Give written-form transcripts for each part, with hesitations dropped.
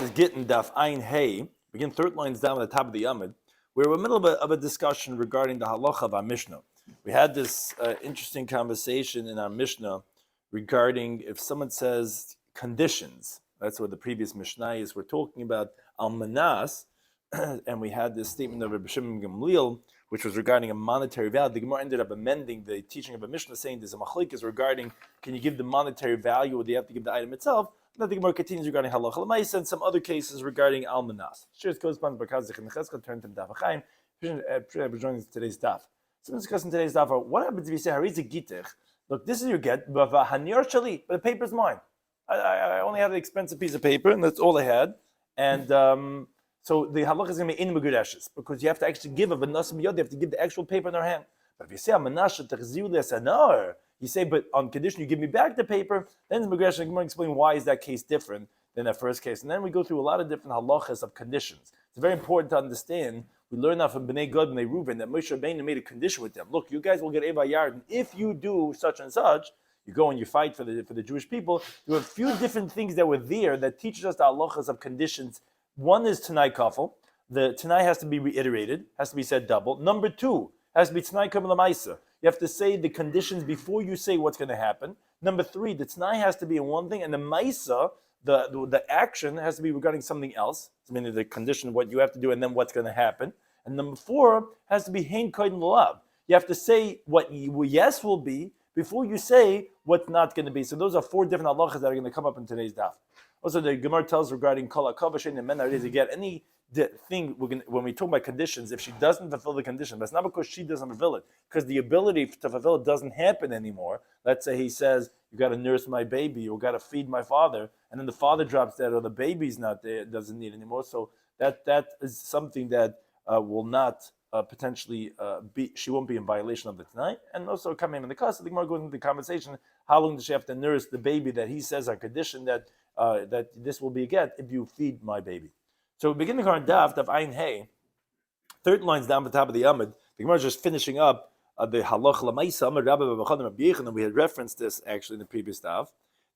Masech is Gitin Daf Ein Hey. Begin third lines down at the top of the Yomid. We're in the middle of a discussion regarding the halacha of our Mishnah. We had this interesting conversation in our Mishnah regarding if someone says conditions. That's what the previous Mishnah is. We're talking about almanas, and we had this statement of Rabbi Shloimy Schwartzberg, which was regarding a monetary value. The Gemara ended up amending the teaching of a Mishnah, saying there's a machlokes regarding can you give the monetary value or do you have to give the item itself? Now the Gemara continues regarding halacha l'maisa and some other cases regarding almanas. Shares corresponds by Gitin Daf. Turn to Daf Chaim. Joining today's Daf. So let's discuss in today's Daf. What happens if you say hariza gitich? Look, this is your get, but the paper's mine. I only have the expensive piece of paper, and that's all I had. And so the halacha is going to be in megudeshes because you have to actually give a v'nasa b'yod. You have to give the actual paper in their hand. But if you say amanasha techziu le'sanar, you say, but on condition you give me back the paper, then the Megrash and Gemara explain why is that case different than that first case. And then we go through a lot of different halachas of conditions. It's very important to understand. We learn now from Bnei Gad and Bnei Reuven that Moshe Rabbeinu made a condition with them. Look, you guys will get Eva Yard, and if you do such and such, you go and you fight for the Jewish people. There were a few different things that were there that teaches us the halachas of conditions. One is Tanai Kafel. The Tanai has to be reiterated, has to be said double. Number two has to be Tanai Kabbalah Maisa. You have to say the conditions before you say what's going to happen. Number three, the Tanai has to be in one thing, and the Maisa, the action, has to be regarding something else. Meaning the condition, what you have to do, and then what's going to happen. And number four has to be Hein Koden L'Lav. You have to say what yes will be before you say what's not going to be. So those are four different halachas that are going to come up in today's daf. Also, the Gemara tells regarding Kol HaKavah and men are to get any thing when we talk about conditions, if she doesn't fulfill the condition, that's not because she doesn't fulfill it, because the ability to fulfill it doesn't happen anymore. Let's say he says, you got to nurse my baby, or got to feed my father, and then the father drops dead, or the baby's not there, doesn't need anymore. So that is something that will not potentially be, she won't be in violation of the tonight. And also coming in the custody, the Gemara goes into the conversation, how long does she have to nurse the baby that he says a condition that this will be a get if you feed my baby. So we begin the current Daf Ein Hey, third lines down the top of the Amud. The Gemara is just finishing up the Halach L'Maisa, Rabbi Shloimy, and we had referenced this actually in the previous Daf,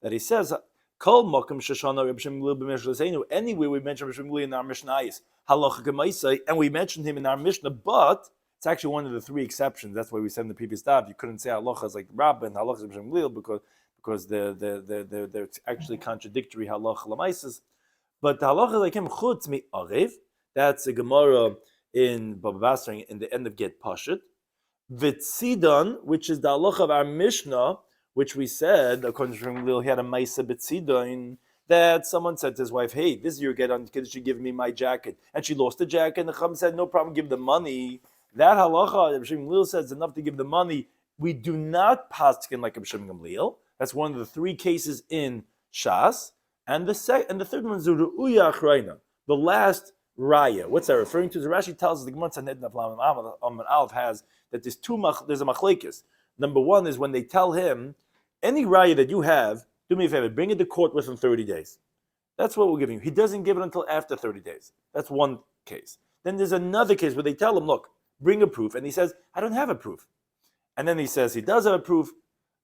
that he says, Kol Mokum Shashana Rabbi Shloimy B'Mishleseinu, anywhere we mention Rabbi Shloimy in our Mishnayos, Halach L'Maisa, and we mentioned him in our Mishnah, but it's actually one of the three exceptions. That's why we said in the previous Daf, you couldn't say halachas like Rabbi and halachas Rabbi Shloimy because they're actually contradictory halach l'maisas. But the halacha like him chutz mi arev, that's a Gemara in Baba Basra in the end of Get Pashut. Vitzidon, which is the halacha of our Mishnah, which we said according to Lil, he had a maisa b'tzidon, that someone said to his wife, "Hey, this is your get on. Could you give me my jacket?" And she lost the jacket, and the Chum said, "No problem, give the money." That halacha, Rabbi Shloimy Gamliel says, enough to give the money. We do not paskin like Rabbi Shloimy Gamliel. That's one of the three cases in Shas. And the third one is Ru'uya Achrayna, the last raya. What's that referring to? The Rashi tells us the Gemara Sanhedrin Amud Aleph has that there's a machlekes. Number one is when they tell him, any raya that you have, do me a favor, bring it to court within 30 days. That's what we're giving you. He doesn't give it until after 30 days. That's one case. Then there's another case where they tell him, look, bring a proof. And he says, I don't have a proof. And then he says he does have a proof,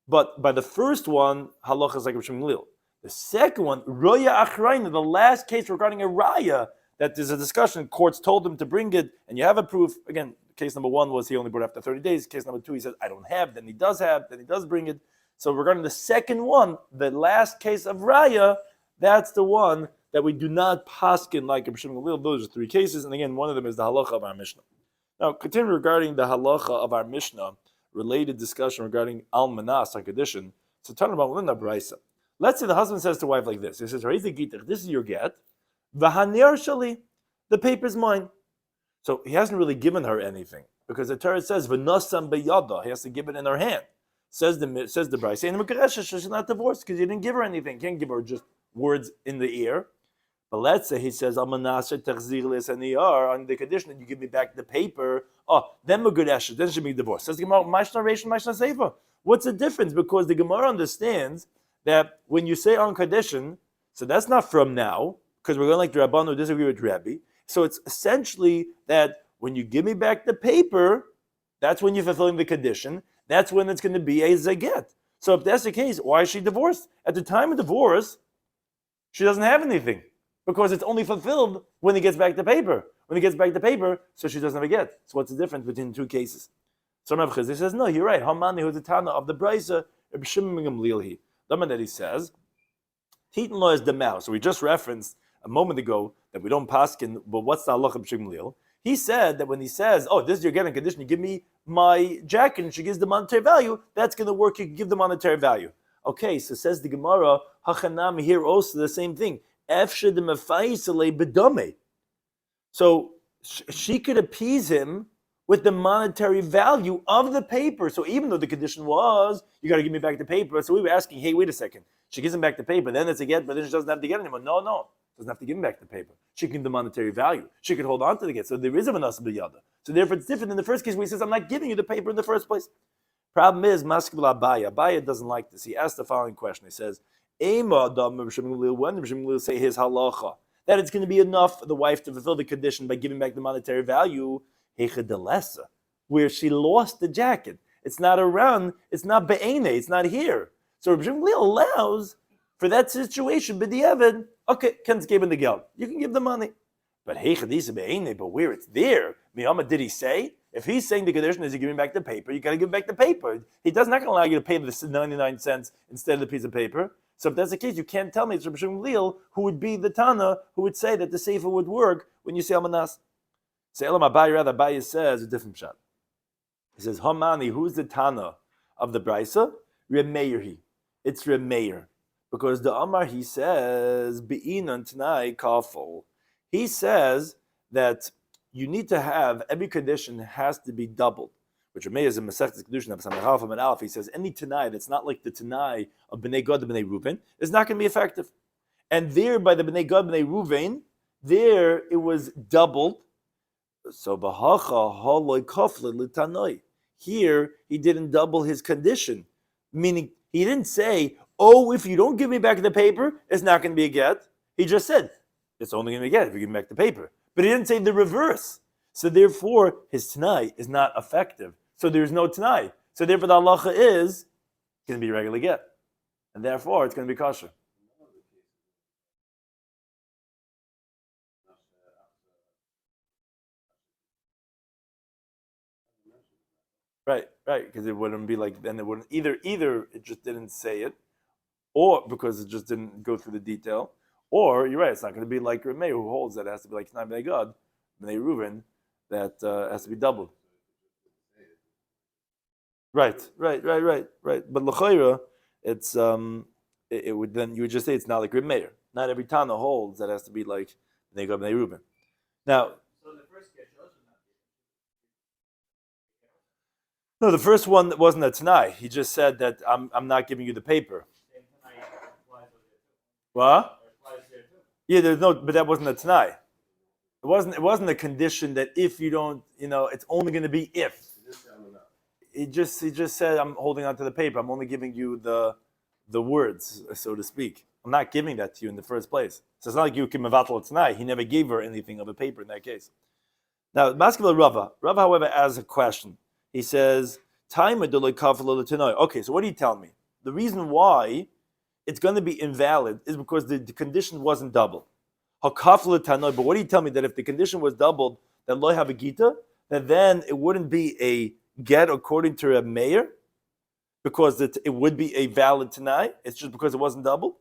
but by the first one, halacha is like Rabbi Shloimy Gamliel. The second one, Roya Achrayna, the last case regarding a raya, that there's a discussion, courts told him to bring it, and you have a proof. Again, case number one was he only brought it after 30 days. Case number two, he says, I don't have, then he does have, then he does bring it. So regarding the second one, the last case of raya, that's the one that we do not paskin like Rabbi Shloimy Gamliel. Those are three cases, and again, one of them is the halacha of our Mishnah. Now, continue regarding the halacha of our Mishnah, related discussion regarding almanas, our condition. So talking about within the brisa. Let's say the husband says to the wife like this. He says, this is your get. V'hanir shali, the paper's mine. So he hasn't really given her anything. Because the Torah says, v'nosam beyada, he has to give it in her hand. Says the brisa, she's not divorced because you didn't give her anything. You can't give her just words in the ear. But let's say he says, Almanasher techzir lesaniyar, on the condition that you give me back the paper, then Megudesh, then she be divorced. Says the Gemara, Mashna Reish, Mashna Seifa. What's the difference? Because the Gemara understands that when you say on condition, so that's not from now, because we're going like the Rabbanu disagree with Rabbi. So it's essentially that when you give me back the paper, that's when you're fulfilling the condition. That's when it's going to be a zaget. So if that's the case, why is she divorced? At the time of divorce, she doesn't have anything. because it's only fulfilled when he gets back the paper. When he gets back the paper, so she doesn't have a get. So what's the difference between the two cases? So Rav Chizki says, no, you're right. Hamani who's the Tana of the Brisa, Reb Shimon Gamliel he. The man that he says, Titan law is the mouse. So we just referenced a moment ago that we don't paskin, but what's the halacha of Gamliel? He said that when he says, oh, this is your getting condition, you give me my jacket and she gives the monetary value, that's going to work, you can give the monetary value. Okay, so says the Gemara, Hachanami here also the same thing. So she could appease him with the monetary value of the paper. So even though the condition was, you got to give me back the paper. So we were asking, hey, wait a second. She gives him back the paper, then it's a get, but then she doesn't have to get anymore. No. Doesn't have to give him back the paper. She can give the monetary value. She could hold on to the get. So there is a manasa b'yada. So therefore it's different than the first case where he says, I'm not giving you the paper in the first place. Problem is, Maskil Abaya. Abaya doesn't like this. He asked the following question. He says, when the say his halacha, that it's going to be enough for the wife to fulfill the condition by giving back the monetary value, where she lost the jacket. It's not around, it's not be'ene, it's not here. So Rabbi Shloimy allows for that situation, b'diavad, okay, Ken's given the geld. You can give the money. But where it's there, did he say? If he's saying the condition is you're giving back the paper, you got to give back the paper. He does not going to allow you to pay the 99 cents instead of the piece of paper. So if that's the case, you can't tell me it's Rabbi Shloimy who would be the Tana who would say that the sefer would work when you say Amanas. Say Elam Abaye, rather Abaye says a different shot. He says, Hamani, who's the Tana of the Brisa? Reb Meir he. It's Reb Meir. Because the Amar, he says, Be'inan Tanai Kafel. He says that you need to have, every condition has to be doubled. Which Reb Meir is in Masechtas Kedushin of Samachal and Aleph. He says any Tanai that's not like the Tanai of Bnei Gad and Bnei Reuven is not going to be effective. And there, by the Bnei Gad and Bnei Reuven, there it was doubled. So Bahacha Haloi Kafle L'Tanoi. Here, he didn't double his condition. Meaning, he didn't say, oh, if you don't give me back the paper, it's not going to be a get. He just said, it's only going to be a get if you give me back the paper. But he didn't say the reverse. So therefore, his Tanai is not effective. So there's no Tanai. So therefore, the halacha is going to be a regular get. And therefore, it's going to be kosher. Right, because it wouldn't be like, then it wouldn't, either it just didn't say it, or because it just didn't go through the detail, or you're right, it's not going to be like Reb Meir who holds that it has to be like Tanai Bnei Gad, Bnei Reuven, that has to be doubled. Right. But l'chayra, it's it would then you would just say it's not like Reb Meir. Not every Tana holds that it has to be like Bnei Gad, Bnei Reuven. Now. No, the first one wasn't a Tanai. He just said that I'm not giving you the paper. What? Yeah, but that wasn't a Tanai. It wasn't a condition that if you don't, it's only going to be if. He just said I'm holding on to the paper. I'm only giving you the words, so to speak. I'm not giving that to you in the first place. So it's not like you can mevatel Tanai. He never gave her anything of a paper in that case. Now, Maskil Rava, however, asks a question. He says, okay, so what do you tell me? The reason why it's going to be invalid is because the condition wasn't doubled. But what do you tell me? That if the condition was doubled, that lo have a gita, that then it wouldn't be a get according to a mayor, because it would be a valid tanai. It's just because it wasn't doubled.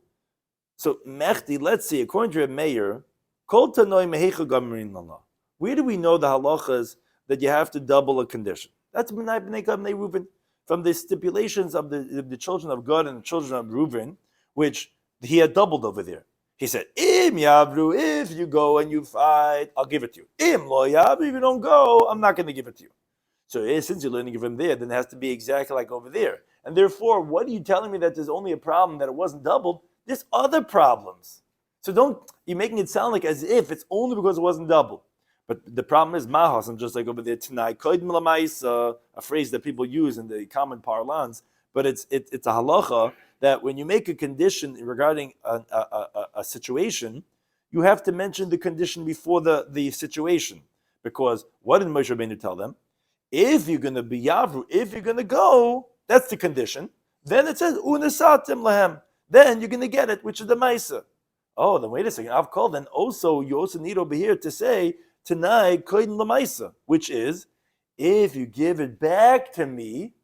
So mechti, let's see, according to a mayor, kol tanoi mehecha gamrin lana. Where do we know the halachas that you have to double a condition? That's Bnei Gad, Bnei Reuven, from the stipulations of the children of God and the children of Reuven, which he had doubled over there. He said, Im yavru, if you go and you fight, I'll give it to you. Im lo yavru, if you don't go, I'm not going to give it to you. So since you're learning from there, then it has to be exactly like over there. And therefore, what are you telling me that there's only a problem that it wasn't doubled? There's other problems. So you're making it sound like as if it's only because it wasn't doubled. But the problem is mahas, and just like over there tonight, a phrase that people use in the common parlance, but it's a halacha that when you make a condition regarding a situation, you have to mention the condition before the situation. Because what did Moshe Rabbeinu tell them? If you're going to be yavru, if you're going to go, that's the condition. Then it says unesatim lahem. Then you're going to get it, which is the ma'isa. Oh, then wait a second. I've called. Then also you also need over here to say tonight koyin lamaisa, which is if you give it back to me,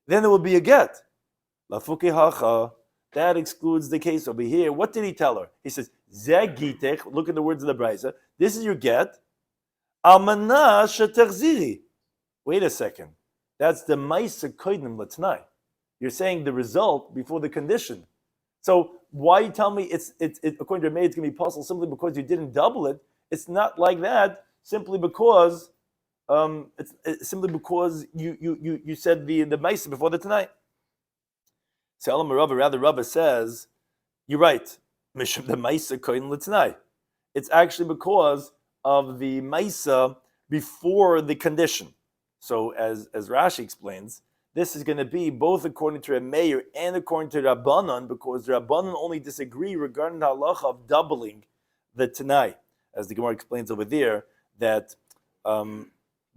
then there will be a get. Lafuki hacha. That excludes the case over here. What did he tell her? He says, Zeg gitech, look at the words of the Brisa. This is your get. Almana shetachziri. Wait a second. That's the maisa koidim latnai. You're saying the result before the condition. So why you tell me it's according to Rabbi, it's going to be possible simply because you didn't double it? It's not like that. Simply because it's simply because you said the maisa before the tonight. So rather Rabba says, you're right. Mishum the maisa koin l'tnai. It's actually because of the maisa before the condition. So as Rashi explains, this is going to be both according to Rabbi Meir and according to Rabbanan, because Rabbanan only disagree regarding the halacha of doubling the Tanai. As the Gemara explains over there, that the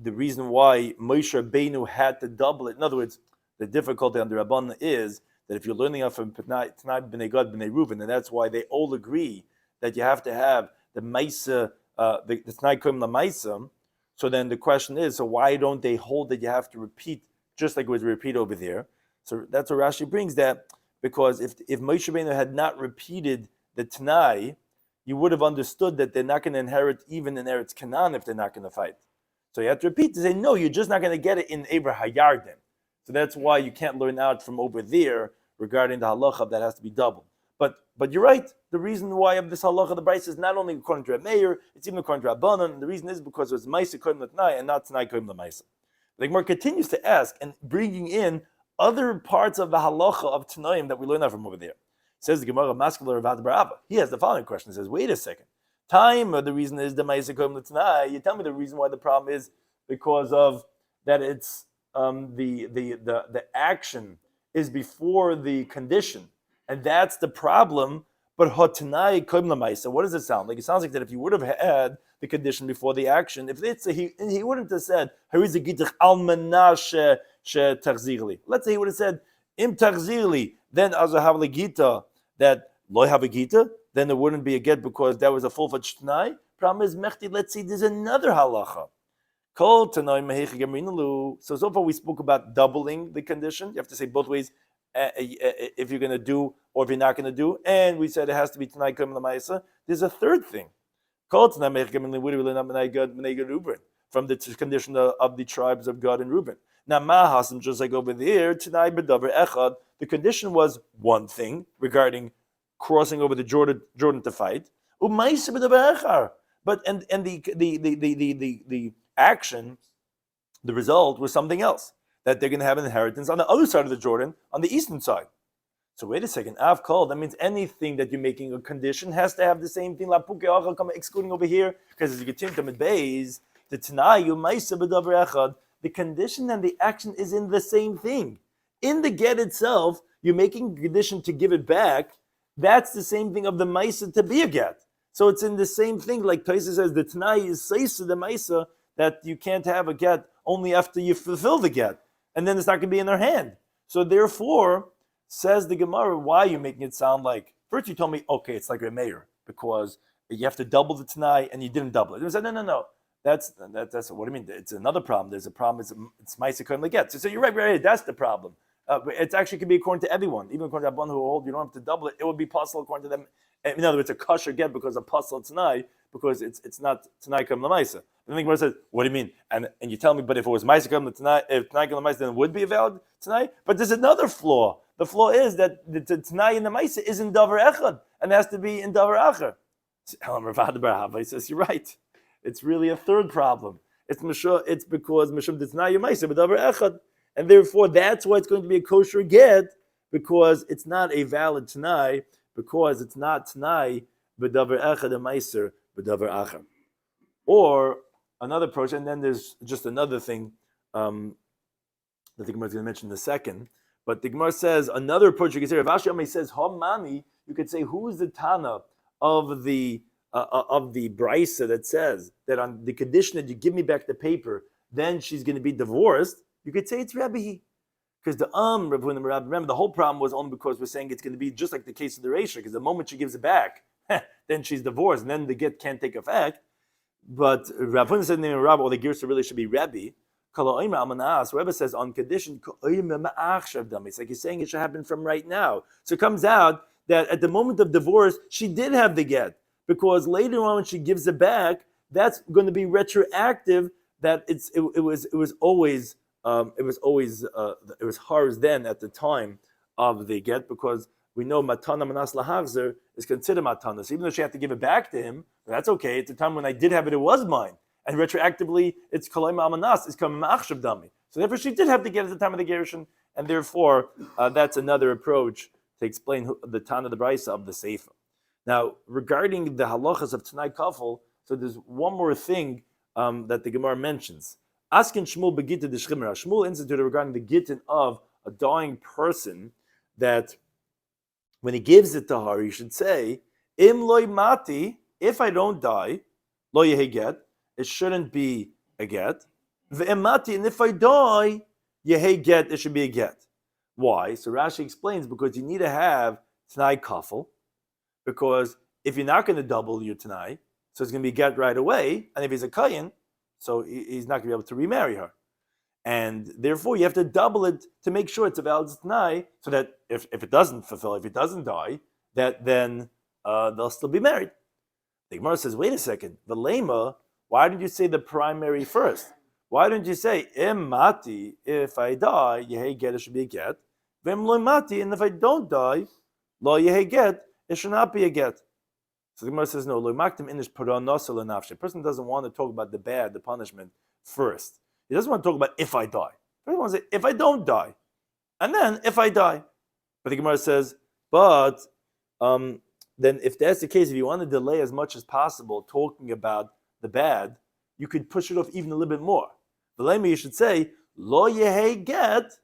reason why Moshe Rabbeinu had to double it, in other words, the difficulty under Rabbanan is that if you're learning off from Tanai b'nei Gad b'nei Reuven, and that's why they all agree that you have to have the Maisa, the Tanai Koim la Maisa. So then the question is, so why don't they hold that you have to repeat just like it was repeated over there? So that's what Rashi brings, that because if Moshe Rabbeinu had not repeated the Tanai, you would have understood that they're not going to inherit even in Eretz Canaan if they're not going to fight. So you have to repeat to say, no, you're just not going to get it in Eber Hayarden. So that's why you can't learn out from over there regarding the halacha that has to be doubled. But you're right. The reason why of this halacha, the Bryce is not only according to Rabbi Meir, it's even according to Rabbanan. And the reason is because it was Maisa Koim L'Tnai and not Tnai Koim L'Maisa. The Gemara continues to ask and bringing in other parts of the halacha of Tnaim that we learn out from over there. Says the Gemara, Mascular Ravad Barabba. He has the following question. He says, wait a second. Time, the reason is the Maisa Koim L'Tnai. You tell me the reason why the problem is because of that it's the action is before the condition, and that's the problem. But hotanai koim lamaisa, what does it sound like? It sounds like that if you would have had the condition before the action, if it's he wouldn't have said hariza gitach almana she tarzirli. Let's say he would have said im tarzirli, then azahav legita that loy have a gita, then there wouldn't be a get because that was a full-fledged tanai. Problem is mechti. Let's see, there's another halacha. So far we spoke about doubling the condition. You have to say both ways if you're going to do or if you're not going to do. And we said it has to be Tanai Kum Lamaisa. There's a third thing. From the condition of the tribes of Gad and Reuben. Now, Mahasim, just like over there, Tanai B'davar Echad, the condition was one thing regarding crossing over the Jordan to fight. But the action, the result was something else, that they're going to have an inheritance on the other side of the Jordan, on the eastern side. So wait a second, Av Kol, that means anything that you're making a condition has to have the same thing, excluding over here, because as you get into Medbeis, the Tanayu, Maisa B'davar Echad, the condition and the action is in the same thing. In the get itself, you're making a condition to give it back, that's the same thing of the Maisa to be a get. So it's in the same thing, like Taisa says, the Tanai is Saisa, the Maisa, that you can't have a get only after you fulfill the get, and then it's not going to be in their hand. So therefore, says the Gemara, why are you making it sound like, first you told me, okay, it's like a mayor, because you have to double the Tanai, and you didn't double it. And I said, no, that's what do you mean? It's another problem. There's a problem, it's Maisa Koim Leget. So you're right, that's the problem. It actually could be according to everyone, even according to Abban who hold you don't have to double it. It would be possible according to them. In other words, a kosher get because of pasal Tanai, because it's not Tanai Koim Lamaisa. And the Gemara says, what do you mean? And you tell me, but if it was Maisa Koim Tanai, if Tanai Koim Lamaisa, then it would be a valid Tanai. But there's another flaw. The flaw is that the Tanai in the Maisa is in Davar Echad, and it has to be in Davar Acher. He says, you're right. It's really a third problem. It's because Mishum the Tanai Maisa, but Davar Echad. And therefore, that's why it's going to be a kosher get, because it's not a valid Tanai, because it's not Tanai, b'davar echad meiser b'davar acher. Or another approach, and then there's just another thing that the Gemara is going to mention in a second. But the Gemara says another approach you can say. Rav Ashi says Hamani. You could say who is the Tana of the Brisa that says that on the condition that you give me back the paper, then she's going to be divorced. You could say it's Rabbi. Because remember, the whole problem was only because we're saying it's going to be just like the case of the Reisha, because the moment she gives it back, then she's divorced, and then the get can't take effect. But Rav Huna said, Rabbi, or the Girsa really should be Rebbe. Rebbe says on condition, it's like he's saying it should happen from right now. So it comes out that at the moment of divorce, she did have the get, because later on when she gives it back, that's going to be retroactive. That it was always hers then at the time of the get, because we know matana manas lahachzer is considered matana. So even though she had to give it back to him, that's okay. At the time when I did have it, it was mine. And retroactively, it's kalei ma'amanas, it's coming ma'achshav dami. So therefore, she did have to get at the time of the gerushin, and therefore, that's another approach to explain the Tana the Brisa of the Seifa. Now, regarding the halachas of Tanai Kafel, so there's one more thing that the Gemara mentions. Askin Shmuel begittin the Shchimra. Shmuel instituted regarding the Gitin of a dying person, that when he gives it to her, he should say, Im loy mati, if I don't die, lo yehi get, it shouldn't be a get. Ve'im mati, and if I die, yehi get, it should be a get. Why? So Rashi explains, because you need to have Tanai Kafel, because if you're not going to double your Tanai, so it's going to be get right away, and if he's a Kayin, so he's not going to be able to remarry her. And therefore, you have to double it to make sure it's a valid Tanai, so that if it doesn't fulfill, if it doesn't die, that then they'll still be married. The Gemara says, wait a second, the Lema, why did you say the primary first? Why don't you say, Im mati, if I die, yehi get, it should be a get. Vim lo mati, and if I don't die, lo yehi get, it should not be a get. So the Gemara says, no, lo maktim inish paranosa lo nafshe. A person doesn't want to talk about the bad, the punishment, first. He doesn't want to talk about if I die. He wants to say, if I don't die, and then if I die. But the Gemara says, but then if that's the case, if you want to delay as much as possible talking about the bad, you could push it off even a little bit more. The lema, you should say, lo yehe get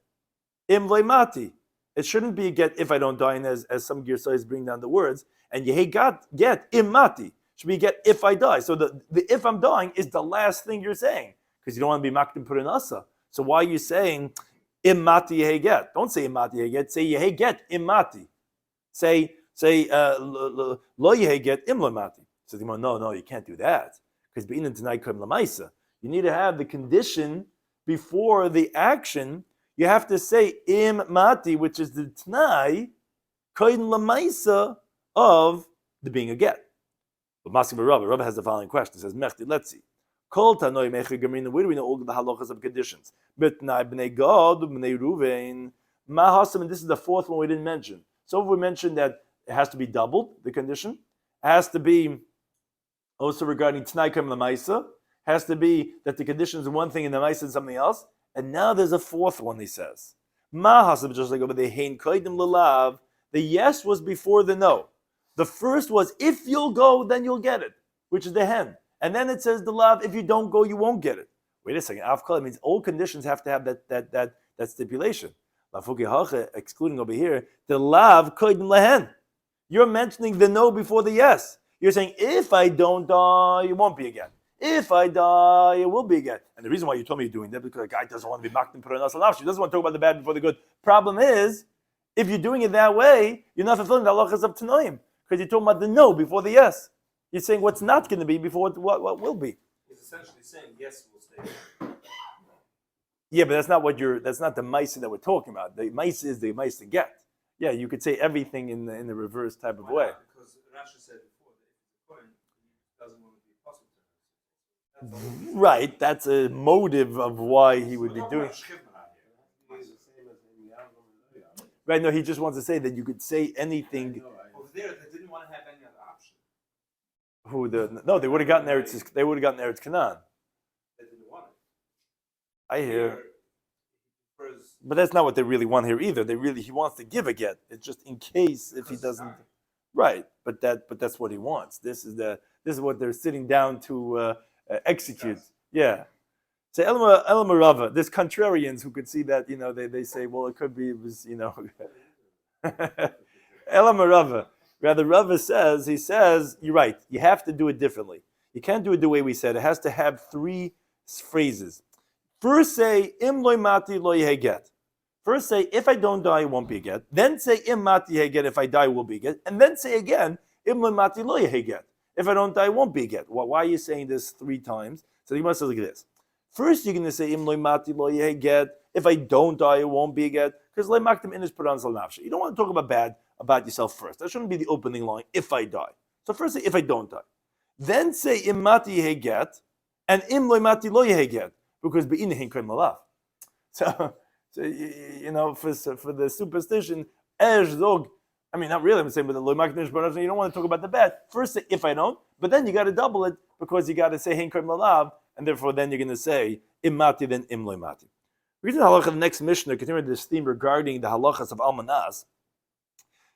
im mati. It shouldn't be a get if I don't die, and as some girsais bring down the words, and yehe get im mati. Should be get if I die. So the if I'm dying is the last thing you're saying, because you don't want to be makdim purinasa. So why are you saying im mati yehe get? Don't say im mati yehe get. Say yehe get im mati. Say lo yehe get im mati. So the no, you can't do that, because be'inan t'nai koim lamaisa. You need to have the condition before the action. You have to say im mati, which is the t'nai koim lamaisa of the being a get. But Maskim Rabbi has the following question. He says, Mechti, let's see. Kol tanoi mechi gamrina. Where do we know all the halachas of conditions? B'tnai b'nei Gad b'nei Ruvain. Mahasam, and this is the fourth one we didn't mention. So we mentioned that it has to be doubled, the condition. It has to be also regarding t'nai koim lamaisa. Has to be that the condition is one thing and the maisa is something else. And now there's a fourth one, he says. Mahasab, just like over the hein koidim lalav, the yes was before the no. The first was, if you'll go, then you'll get it, which is the hen. And then it says the lav, if you don't go, you won't get it. Wait a second, avkal means all conditions have to have that stipulation. Lafuki hache, excluding over here, the lav koidim lehen. You're mentioning the no before the yes. You're saying, if I don't die, it won't be again. If I die, it will be again. And the reason why you told me you're doing that, because a guy doesn't want to be makdim puranas alav. She doesn't want to talk about the bad before the good. Problem is, if you're doing it that way, you're not fulfilling the halachas of Tanoim, because you're talking about the no before the yes. You're saying what's not going to be before what will be. He's essentially saying yes will stay. Yeah, but that's not the maisa that we're talking about. The maisa is the maisa get. Yeah, you could say everything in the reverse type of way. Because Rashi said before that if the doesn't want to be possible. Right, that's a motive of why he would be doing. Right, no, he just wants to say that you could say anything. Over there, they didn't want to have any other option. They would have gotten Eretz Canaan. They didn't want it. I hear. But that's not what they really want here either. He wants to give a get. It's just in case if he doesn't. Right, but that's what he wants. This is what they're sitting down to execute. Yeah. So Elma Rava, there's contrarians who could see that, they say, well, it could be, it was, Elma Rava. Rather, Rava says, you're right, you have to do it differently. You can't do it the way we said. It has to have three phrases. First say, im loy mati lo yehe get. First say, if I don't die, it won't be a get. Then say, im mati yehe get, if I die, it will be a get. And then say again, Im lo mati lo yehi get. If I don't die, it won't be a get. Why are you saying this 3 times? So you must say like this. First, you're going to say Im lo mati lo yehi get. If I don't die, it won't be a get. Because le maktim inish paran sal nafshe. You don't want to talk about bad about yourself first. That shouldn't be the opening line. If I die. So first say if I don't die. Then say im mati yehi get and im lo mati lo yehi get. Because be'inahin krim lalav. So you know, for the superstition, zog. I mean, not really. I'm saying, but the lo maktim inish paran. You don't want to talk about the bad. First say if I don't, but then you got to double it because you got to say hein krim lalav, and therefore then you're going to say im mati then im lo mati. Reading the halacha of the next Mishnah, continuing this theme regarding the halachas of almanas.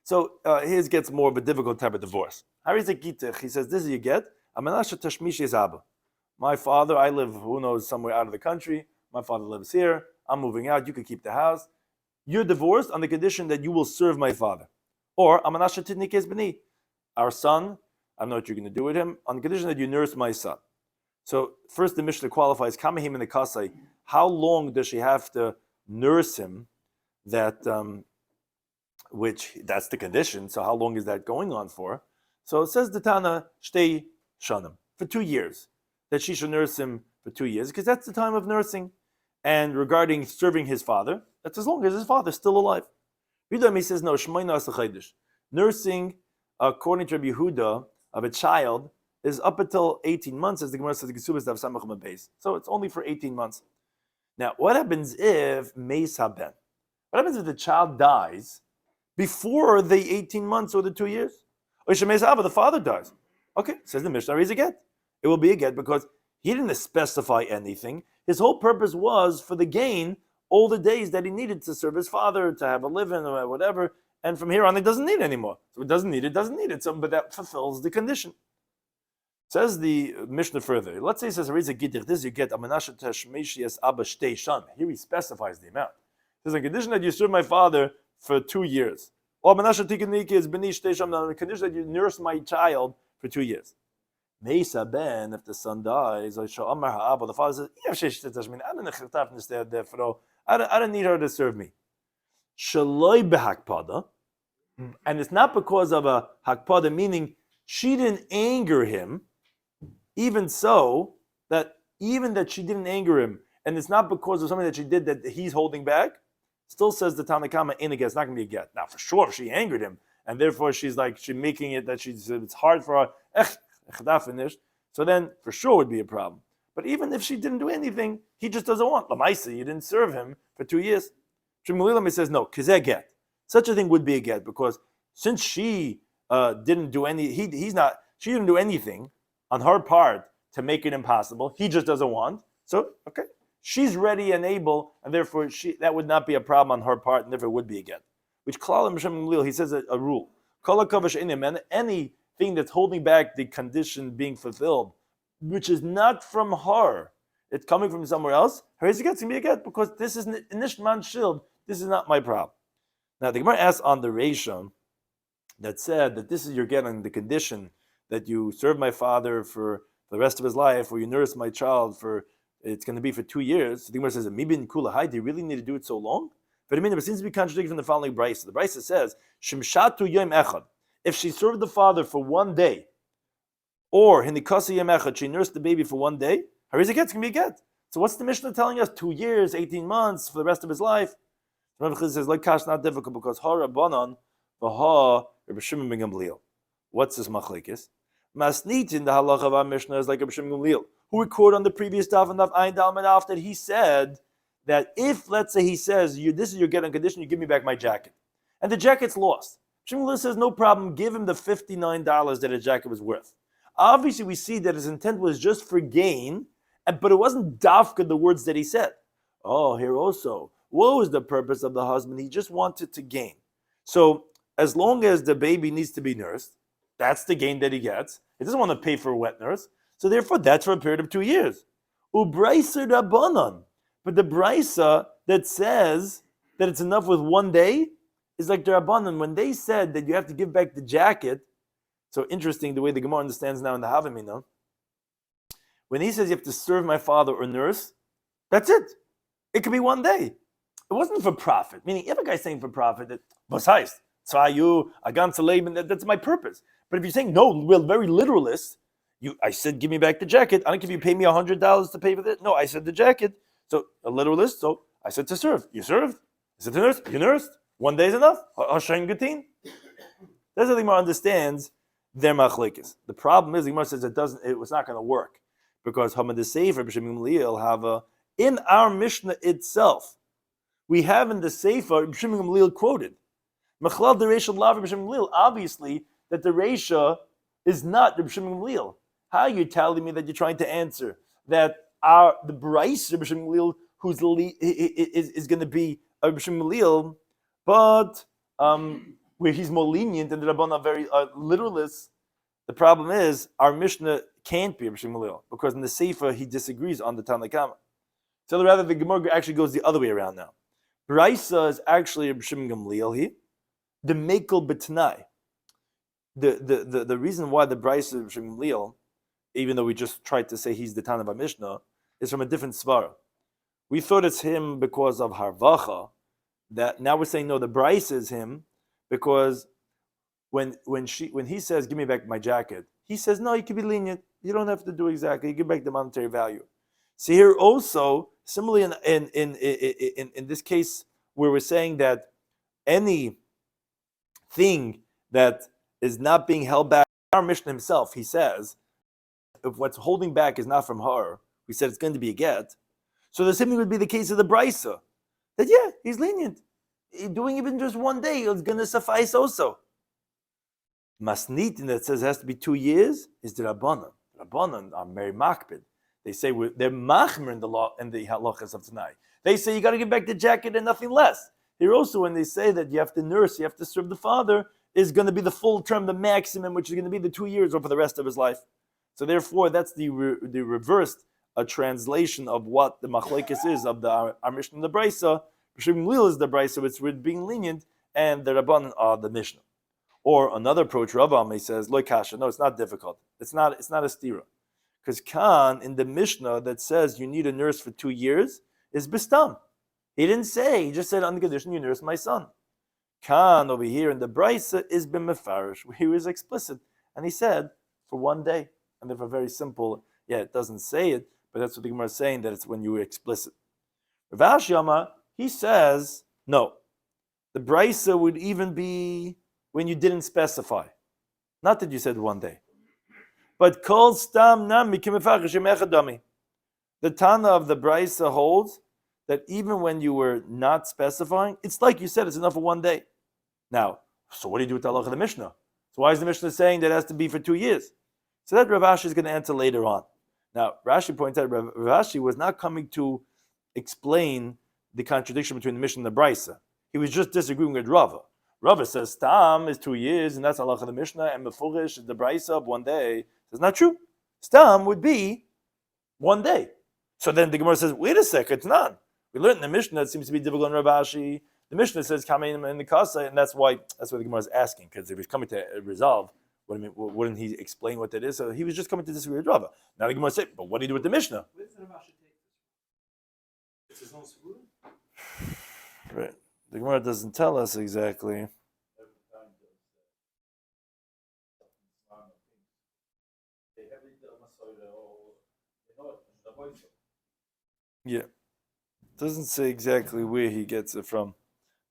So his gets more of a difficult type of divorce. He says, this is you get. My father, I live, who knows, somewhere out of the country. My father lives here. I'm moving out. You can keep the house. You're divorced on the condition that you will serve my father. Or, our son, I don't know what you're going to do with him, on the condition that you nurse my son. So first the Mishnah qualifies, kamehim in the kasai. How long does she have to nurse him? Which that's the condition. So how long is that going on for? So it says the Tana shtei shanim for 2 years, that she should nurse him for 2 years because that's the time of nursing. And regarding serving his father, that's as long as his father's still alive. He says no. Nursing, according to Rabbi Yehuda, of a child is up until 18 months, as the Gemara says, so it's only for 18 months. Now, what happens if meis haben? What happens if the child dies before the 18 months or the 2 years? Or the father dies. Okay, says the Mishnah, he's a get. It will be a get because he didn't specify anything. His whole purpose was for the gain all the days that he needed to serve his father, to have a living or whatever. And from here on, he doesn't need it anymore. So it doesn't need it. So, but that fulfills the condition. Says the Mishnah further. Let's say it says, this you get here he specifies the amount. There's a condition that you serve my father for 2 years. Or on the condition that you nurse my child for 2 years. Meisa ben, if the son dies, the father says, I don't need her to serve me. And it's not because of a hakpada, meaning she didn't anger him, even so, that she didn't anger him, and it's not because of something that she did that he's holding back, still says the Tanakama in a get, it's not going to be a get. Now, for sure, if she angered him, and therefore she's making it that it's hard for her, finished, so then for sure would be a problem. But even if she didn't do anything, he just doesn't want. Lamaisa, you didn't serve him for 2 years. Shmuel says, no, kizeh get. Such a thing would be a get, because since she didn't do she didn't do anything on her part to make it impossible. He just doesn't want. So, okay, she's ready and able, and therefore that would not be a problem on her part, and therefore it would be a get. Which he says a rule. Anything that's holding back the condition being fulfilled, which is not from her, it's coming from somewhere else, her is a get, to be a get, because this is nishman shield. This is not my problem. Now the Gemara asks on the Reishon that said that this is you're getting the condition that you serve my father for the rest of his life, or you nurse my child it's going to be for 2 years. So the Gemara says, "Mibin kulahai, do you really need to do it so long?" But it seems to be contradicted from the following brisa. The brisa says, "Shimshatu yom echad." If she served the father for 1 day, or hinikasa yom echad, she nursed the baby for 1 day, her is a get, it's going to be a get. So what's the Mishnah telling us? 2 years, 18 months for the rest of his life. Rabbi Chizkiah says, like kash, not difficult, because ha rabbanon v'ha Rabbi Shimon ben Gamliel. What's this machlekes? Masnit in the halacha of our Mishnah is like Rabbi Shimon ben Gamliel, who we quote on the previous daf and daf ayin dal medaf that he said that if, let's say, he says, this is your get on condition, you give me back my jacket, and the jacket's lost. Shimon ben Gamliel says, no problem, give him the $59 that a jacket was worth. Obviously, we see that his intent was just for gain, but it wasn't dafka the words that he said. Oh, here also, what was the purpose of the husband? He just wanted to gain. So as long as the baby needs to be nursed, that's the gain that he gets. He doesn't want to pay for a wet nurse. So therefore, that's for a period of 2 years. Ubraisa rabbanon. But the brisa that says that it's enough with 1 day is like the rabbanon. When they said that you have to give back the jacket, so interesting the way the Gemara understands now in the Havamina. When he says you have to serve my father or nurse, that's it. It could be 1 day. It wasn't for profit. Meaning, if a guy's saying for profit, that besides, Tzayu, a ganze Leben, that's my purpose. But if you're saying, no, we're very literalist, I said, give me back the jacket. I don't care if you pay me $100 to pay for it. No, I said the jacket. So a literalist, so I said to serve. You served. I said to nurse. You nursed. 1 day is enough. Hashem Gitin. That's how the Gemara understands their machlekes. The problem is the Gemara says it was not going to work because Hamad Sefer B'Shemim Liel have in our Mishnah itself, we have in the Sefer B'Shemim Liel quoted Machlal the Reisha Lav B'Shemim Liel. Obviously, that the Reisha is not B'Shemim Liel. How are you telling me that you're trying to answer that the Bryce B'Shemim Liel who's is going to be a B'Shemim Liel, but where he's more lenient and the Rabban are very literalists? The problem is our Mishnah can't be a B'Shemim Liel because in the Sefer he disagrees on the Tanna Kama. So rather the Gemara actually goes the other way around now. Brysa is actually a B'Shemim Gamliel here. The Mekel B'Tnai. The reason why the Brysa is B'Shemim Gamliel, even though we just tried to say he's the Tanna of Mishnah, is from a different svara. We thought it's him because of Harvacha. That now we're saying no, the Brysa is him because when he says give me back my jacket, he says no, you can be lenient. You don't have to do exactly. You give back the monetary value. See here also, similarly in this case where we're saying that any thing that is not being held back, our Mishnah himself, he says, if what's holding back is not from her, we said it's going to be a get. So the same thing would be the case of the Brisa. That he's lenient. Doing even just 1 day is going to suffice also. Masnitin that says it has to be 2 years is the Rabbanan. The Rabbanan are Mary Makbid. They say they're machmer in the law and the halachas of tonight. They say you got to give back the jacket and nothing less. Here also, when they say that you have to nurse, you have to serve the father, is going to be the full term, the maximum, which is going to be the 2 years or for the rest of his life. So therefore, that's the reversed translation of what the machlekes is of our Mishnah and the Brisa. B'Shemim Liel is the Brisa, which we're being lenient, and the Rabbanan are the Mishnah. Or another approach, Rav Ami says, Lo kasha. No, it's not difficult. It's not a stira. Because Khan in the Mishnah that says you need a nurse for 2 years is bistam. He didn't say, he just said on the condition you nurse my son. Khan over here in the Brisa is b'mefarish. He was explicit. And he said, for 1 day. And therefore very simple, it doesn't say it, but that's what the Gemara is saying, that it's when you were explicit. Rav Ashi, he says, no. The Brisa would even be when you didn't specify. Not that you said 1 day. But kol stam nami kimefachishim echadami. The Tana of the Brisa holds that even when you were not specifying, it's like you said, it's enough for 1 day. Now, so what do you do with the halacha of the Mishnah? So why is the Mishnah saying that it has to be for 2 years? So that Rav Ashi is going to answer later on. Now, Rashi points out Rav Ashi was not coming to explain the contradiction between the Mishnah and the Brisa. He was just disagreeing with Rava. Rava says Stam is 2 years, and that's halacha of the Mishnah, and Mefurish is the Brisa of 1 day. It's not true. Stam would be 1 day. So then the Gemara says, wait a second, it's not. We learned in the Mishnah it seems to be difficult in Rav Ashi. The Mishnah says Kamein in the Kasa, and that's why the Gemara is asking, because if he's coming to resolve, wouldn't he explain what that is? So he was just coming to disagree with Rava. Now the Gemara says, but what do you do with the Mishnah? Where does Rav Ashi take this? It's his own segura? Right. The Gemara doesn't tell us exactly. Yeah. It doesn't say exactly where he gets it from.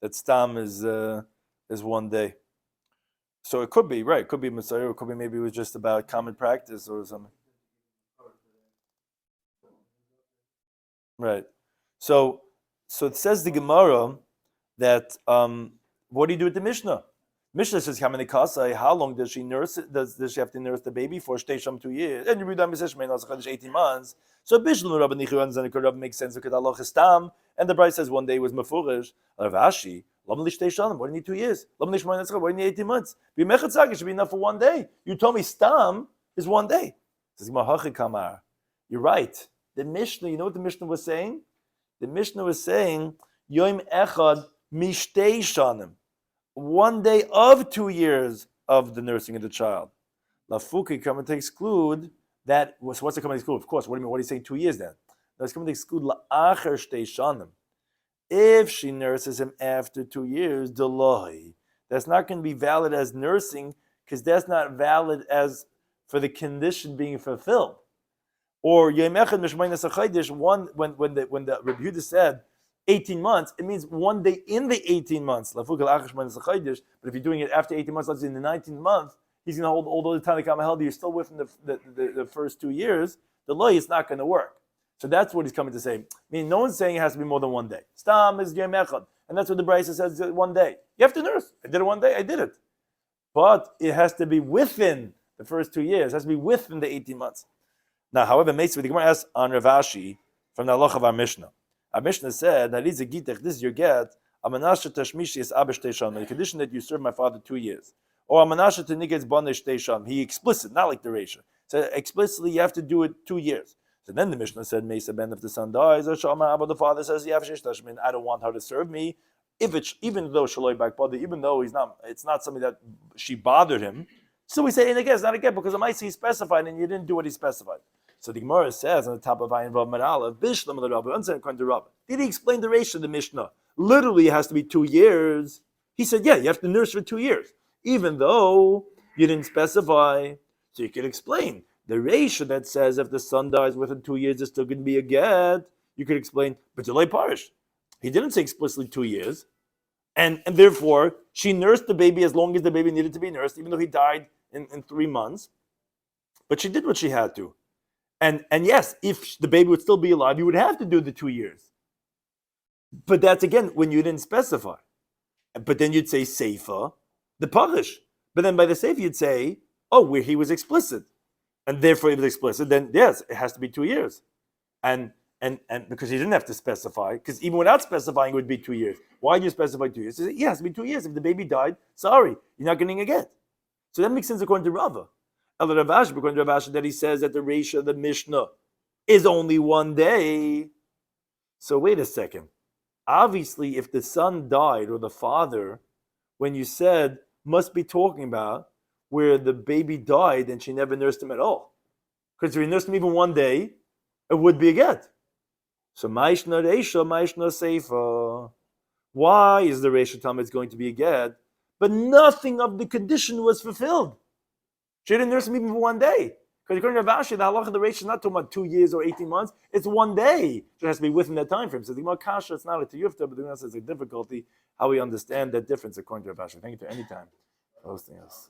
That Stam is 1 day. So it could be, right, it could be Messiah, it could be maybe it was just about common practice or something. Right. So it says the Gemara that what do you do with the Mishnah? Mishnah says, how long does she nurse it? Does she have to nurse the baby for 2 years? And you read 18 months. So Bishlam Rabbi Nichuan Zanikar makes sense because Allah is Tam, and the bride says 1 day was Mefurish. Rav Ashi, why do you need 2 years? Why do you need 18 months? It should be enough for 1 day. You told me Stam is 1 day. You're right. The Mishnah, you know what the Mishnah was saying? The Mishnah was saying, Yom Echad Mishtei Shanim. 1 day of 2 years of the nursing of the child. Lafuki coming to exclude that. So what's it coming to exclude? Of course, what do you mean? What are you saying 2 years then? No, it's coming to exclude la'acher shtei shanim. If she nurses him after 2 years, delohi, that's not going to be valid as nursing because that's not valid as for the condition being fulfilled. Or Yom Echad Mishmaynas HaChodesh, when the Rabbi Yehuda said 18 months, it means one day in the 18 months. But if you're doing it after 18 months, let's say in the 19th month, he's going to hold all the time you're still within the first 2 years. The law is not going to work. So that's what he's coming to say. I mean, no one's saying it has to be more than 1 day. Stam is Yom Echad. And that's what the Brisa says, 1 day. You have to nurse. I did it 1 day, I did it. But it has to be within the first 2 years. It has to be within the 18 months. Now, however, the Gemara asks on Rav Ashi from the halacha of our Mishnah. Our Mishnah said, this is your get, the condition that you serve my father 2 years. Or he explicit, not like the ratio. So explicitly, you have to do it 2 years. So then the Mishnah said, Mesa ben, if the son dies, or the father says, I don't want her to serve me. Even though Shaloi back bother, even though it's not something that she bothered him. So we say, and again, it's not again, because I see he specified and you didn't do what he specified. So the Gemara says on the top of Ayin Vav Merala, Bishlam the Rabbi, according to Rabbi. Did he explain the ratio of the Mishnah? Literally, it has to be 2 years. He said, yeah, you have to nurse for 2 years, even though you didn't specify. So you can explain the ratio that says if the son dies within 2 years, it's still going to be a get. You could explain, but Delay Parish. He didn't say explicitly 2 years. And therefore, she nursed the baby as long as the baby needed to be nursed, even though he died in 3 months. But she did what she had to. And yes, if the baby would still be alive, you would have to do the 2 years. But that's, again, when you didn't specify. But then you'd say Seifa, the Parish. But then by the Seifa, you'd say, where he was explicit. And therefore it was explicit, then yes, it has to be 2 years. And because he didn't have to specify, because even without specifying, it would be 2 years. Why do you specify 2 years? He said, yeah, it has to be 2 years. If the baby died, sorry, you're not getting a get. So that makes sense according to Rava. According to Rav Ashi, that he says that the ratio of the Mishnah is only 1 day. So wait a second. Obviously, if the son died or the father, when you said must be talking about where the baby died and she never nursed him at all. Because if you nursed him even 1 day, it would be a get. So Maishna Reisha, Maishna Seifa. Why is the Reisha Talmud going to be a get? But nothing of the condition was fulfilled. She didn't nurse him even for 1 day. Because according to Rav Ashi, the halacha of the Reisha is not talking about 2 years or 18 months. It's 1 day. So it has to be within that time frame. So the Gemara Kasha, it's not a tiyufta, but the Gemara says it's a difficulty how we understand that difference according to Rav Ashi. Thank you for any time for hosting us.